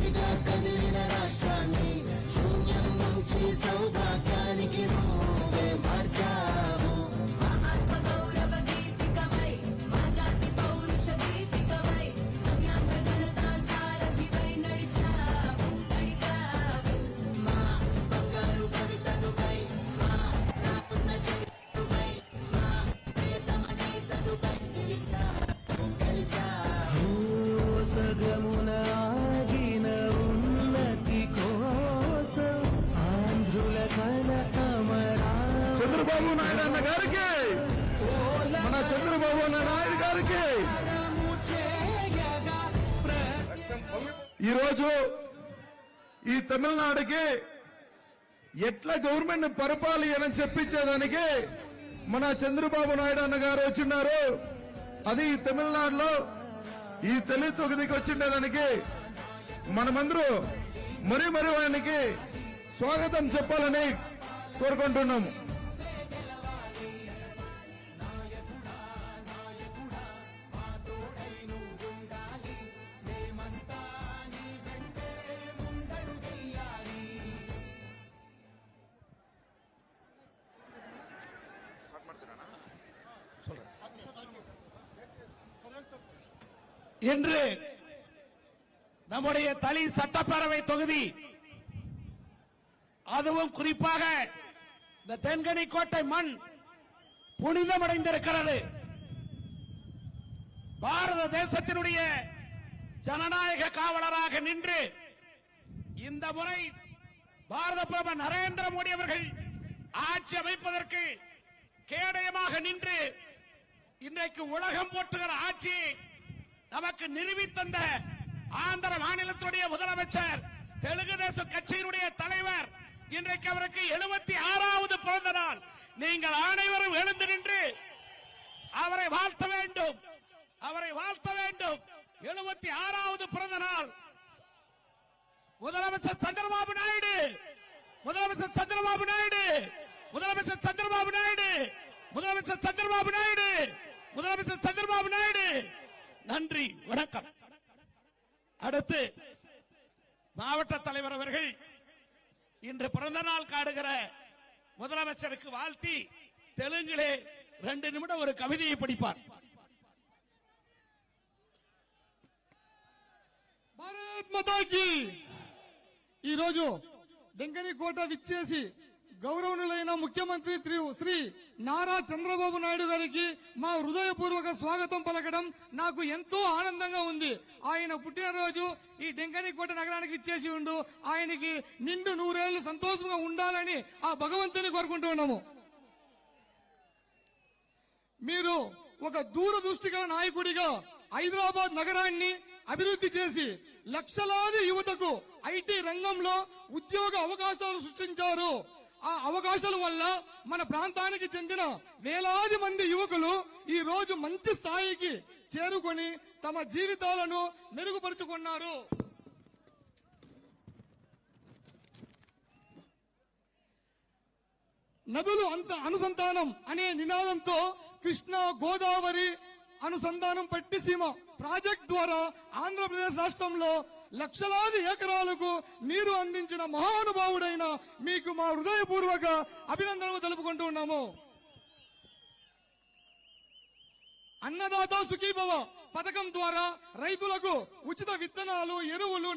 జ్యోతిగా కదిలిన రాష్ట్రాన్ని శూన్యం నుంచి సౌభాగ్యానికి నువ్వే మార్చావు. సగమున ఆగిన ఉన్నతి కోసం ఆంధ్రుల కల అమరా. చంద్రబాబు నాయుడు అన్న గారికి, మన చంద్రబాబు నాయుడు గారికి ఈరోజు ఈ తమిళనాడుకి ఎట్లా గవర్నమెంట్ పరిపాలన చెప్పించేదానికి మన చంద్రబాబు నాయుడు అన్న గారు వచ్చిన్నారు. అది తమిళనాడులో ఈ తల్లి తొగదికి వచ్చిండేదానికి మనమందరూ మరీ ఆయనకి స్వాగతం చెప్పాలని కోరుకుంటున్నాము. இன்று நம்முடைய தளி சட்டப்பேரவை தொகுதி, அதுவும் குறிப்பாக இந்த தென்கனிக்கோட்டை மண் புனிதமடைந்திருக்கிறது. பாரத தேசத்தினுடைய ஜனநாயக காவலராக நின்று இந்த முறை பாரத பிரதமர் நரேந்திர மோடி அவர்கள் ஆட்சி அமைப்பதற்கு கேடயமாக நின்று இன்றைக்கு உலகம் போற்றுகிற ஆட்சி நமக்கு நிரூபித்தந்த ஆந்திர மாநிலத்துடைய முதலமைச்சர், தெலுங்கு தேசம் கட்சியினுடைய தலைவர், இன்றைக்கு அவருக்கு 76வது பிறந்த நாள். நீங்கள் அனைவரும் எழுந்து நின்று அவரை வாழ்த்த வேண்டும், அவரை வாழ்த்த வேண்டும். 76வது பிறந்த நாள் முதலமைச்சர் சந்திரபாபு நாயுடு, முதலமைச்சர் சந்திரபாபு நாயுடு, முதலமைச்சர் சந்திரபாபு நாயுடு, முதலமைச்சர் சந்திரபாபு நாயுடு, முதலமைச்சர் சந்திரபாபு நாயுடு. நன்றி, வணக்கம். அடுத்து மாவட்ட தலைவர் அவர்கள் இன்று பிறந்த நாள் காடுகிற முதலமைச்சருக்கு வாழ்த்தி தெலுங்கிலே 2 நிமிடம் ஒரு கவிதையை படிப்பார். భారత్ మాతాకి ఈ రోజు డెంకనికోట విచ్చేసి గౌరవనీయులైన ముఖ్యమంత్రి శ్రీ నారా చంద్రబాబు నాయుడు గారికి మా హృదయపూర్వక స్వాగతం పలకడం నాకు ఎంతో ఆనందంగా ఉంది. ఆయన పుట్టినరోజు ఈ డెంకనికోట నగరానికి ఇచ్చేసి ఉండు, ఆయనకి నిండు 100 ఏళ్లు సంతోషంగా ఉండాలని ఆ భగవంతుని కోరుకుంటూ ఉన్నాము. మీరు ఒక దూరదృష్టి గల నాయకుడిగా హైదరాబాద్ నగరాన్ని అభివృద్ధి చేసి లక్షలాది యువతకు ఐటీ రంగంలో ఉద్యోగ అవకాశాలు సృష్టించారు. ఆ అవకాశాల వల్ల మన ప్రాంతానికి చెందిన వేలాది మంది యువకులు ఈ రోజు మంచి స్థాయికి చేరుకొని తమ జీవితాలను మెరుగుపరుచుకున్నారు. నదులు అంత అనుసంధానం అనే నినాదంతో కృష్ణా గోదావరి అనుసంధానం పట్టిసీమ ప్రాజెక్ట్ ద్వారా ఆంధ్రప్రదేశ్ రాష్ట్రంలో లక్షలాది ఎకరాలకు నీరు అందించిన మహానుభావుడైన మీకు మా హృదయపూర్వక అభినందనలు తెలుపుకుంటూ ఉన్నాము. అన్నదాత సుఖీభవ పథకం ద్వారా రైతులకు ఉచిత విత్తనాలు, ఎరువులు